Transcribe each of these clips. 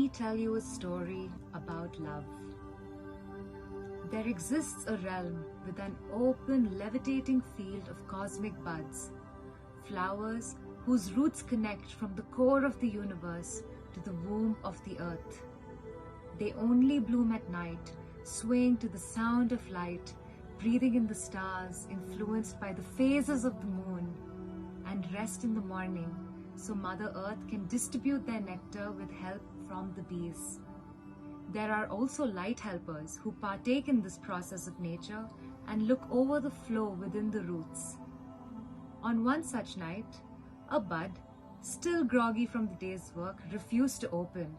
me tell you a story about love. There exists a realm with an open, levitating field of cosmic buds, flowers whose roots connect from the core of the universe to the womb of the earth. They only bloom at night, swaying to the sound of light, breathing in the stars, influenced by the phases of the moon, and rest in the morning so Mother Earth can distribute their nectar with help from the bees. There are also light helpers who partake in this process of nature and look over the flow within the roots. On one such night, a bud, still groggy from the day's work, refused to open,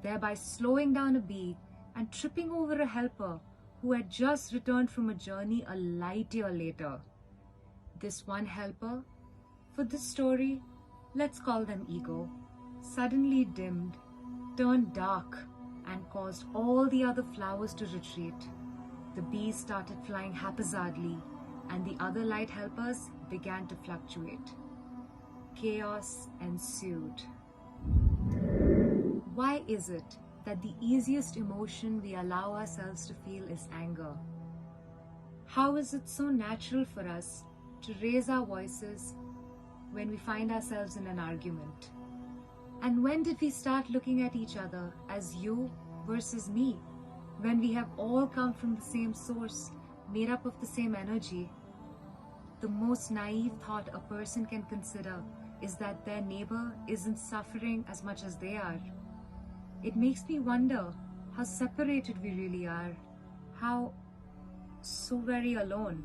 thereby slowing down a bee and tripping over a helper who had just returned from a journey a light year later. This one helper, for this story, let's call them Ego, suddenly dimmed, turned dark, and caused all the other flowers to retreat. The bees started flying haphazardly, and the other light helpers began to fluctuate. Chaos ensued. Why is it that the easiest emotion we allow ourselves to feel is anger? How is it so natural for us to raise our voices when we find ourselves in an argument? And when did we start looking at each other as you versus me, when we have all come from the same source, made up of the same energy? The most naive thought a person can consider is that their neighbor isn't suffering as much as they are. It makes me wonder how separated we really are, how so very alone.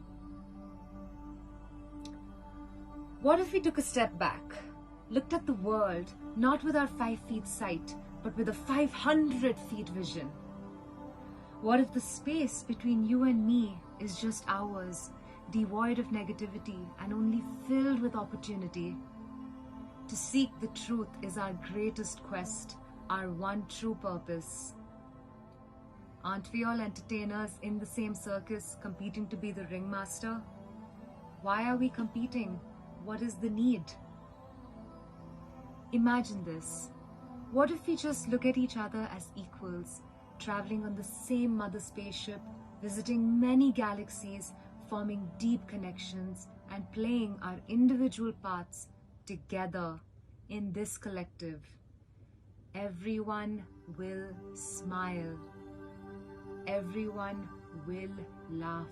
What if we took a step back, looked at the world not with our 5 feet sight, but with a 500 feet vision? What if the space between you and me is just ours, devoid of negativity and only filled with opportunity? To seek the truth is our greatest quest, our one true purpose. Aren't we all entertainers in the same circus, competing to be the ringmaster? Why are we competing? What is the need? Imagine this. What if we just look at each other as equals, traveling on the same mother spaceship, visiting many galaxies, forming deep connections, and playing our individual parts together in this collective? Everyone will smile. Everyone will laugh.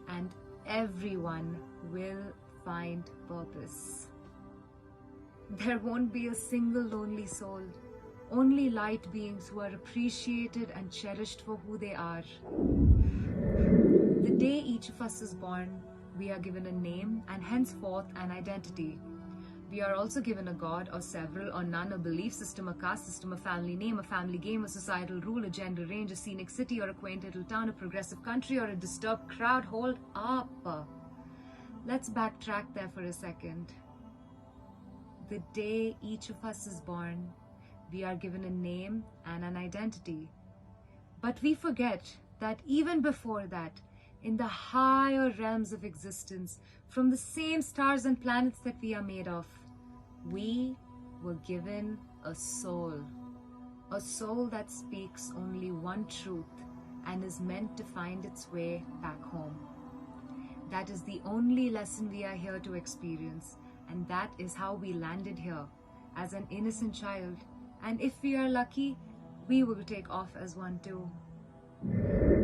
And everyone will find purpose. There won't be a single lonely soul, only light beings who are appreciated and cherished for who they are. The day each of us is born, we are given a name and henceforth an identity. We are also given a god or several or none, a belief system, a caste system, a family name, a family game, a societal rule, a gender range, a scenic city or a quaint little town, a progressive country or a disturbed crowd. Hold up. Let's backtrack there for a second. The day each of us is born, we are given a name and an identity. But we forget that even before that, in the higher realms of existence, from the same stars and planets that we are made of, we were given a soul that speaks only one truth and is meant to find its way back home. That is the only lesson we are here to experience, and that is how we landed here, as an innocent child, and if we are lucky, we will take off as one too.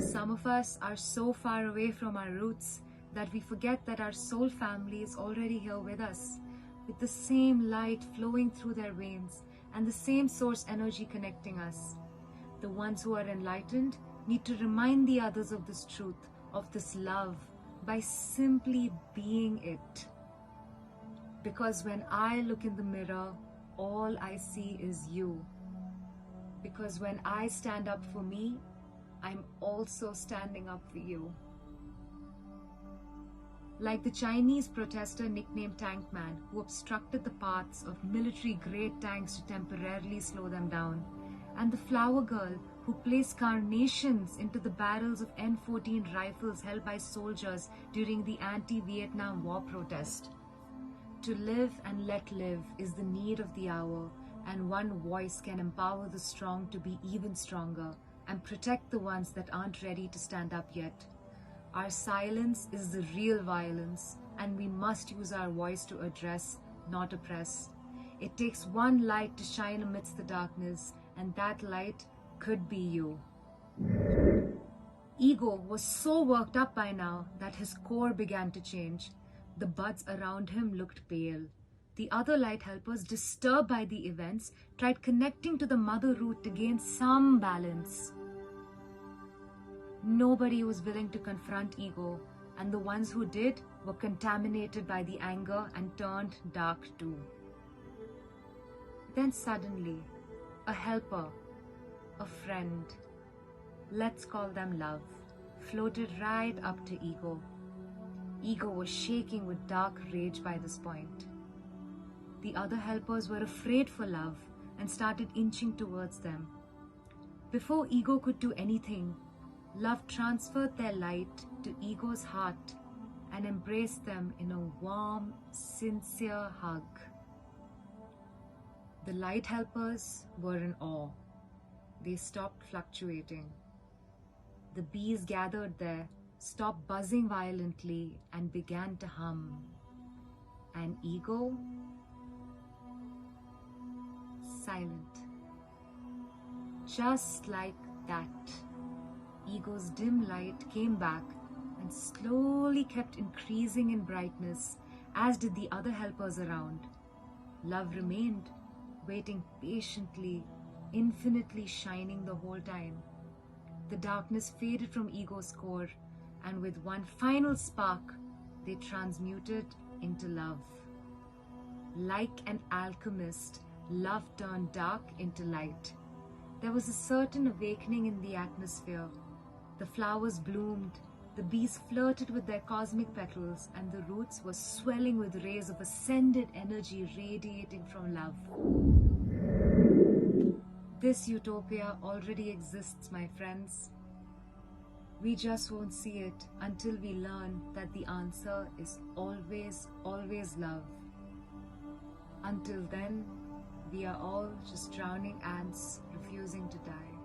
Some of us are so far away from our roots that we forget that our soul family is already here with us, with the same light flowing through their veins and the same source energy connecting us. The ones who are enlightened need to remind the others of this truth, of this love, by simply being it. Because when I look in the mirror, all I see is you. Because when I stand up for me, I'm also standing up for you. Like the Chinese protester nicknamed Tank Man, who obstructed the paths of military-grade tanks to temporarily slow them down, and the flower girl who placed carnations into the barrels of M14 rifles held by soldiers during the anti-Vietnam War protest. To live and let live is the need of the hour, and one voice can empower the strong to be even stronger and protect the ones that aren't ready to stand up yet. Our silence is the real violence, and we must use our voice to address, not oppress. It takes one light to shine amidst the darkness, and that light could be you. Ego was so worked up by now that his core began to change. The buds around him looked pale. The other light helpers, disturbed by the events, tried connecting to the mother root to gain some balance. Nobody was willing to confront ego, and the ones who did were contaminated by the anger and turned dark too. Then suddenly, a helper, a friend, let's call them love, floated right up to ego. Ego was shaking with dark rage by this point. The other helpers were afraid for love and started inching towards them. Before ego could do anything, love transferred their light to ego's heart and embraced them in a warm, sincere hug. The light helpers were in awe. They stopped fluctuating. The bees gathered there, stopped buzzing violently, and began to hum. And ego? Silent. Just like that. Ego's dim light came back and slowly kept increasing in brightness, as did the other helpers around. Love remained, waiting patiently, infinitely shining the whole time. The darkness faded from ego's core, and with one final spark, they transmuted into love. Like an alchemist, love turned dark into light. There was a certain awakening in the atmosphere. The flowers bloomed, the bees flirted with their cosmic petals, and the roots were swelling with rays of ascended energy radiating from love. This utopia already exists, my friends. We just won't see it until we learn that the answer is always, always love. Until then, we are all just drowning ants refusing to die.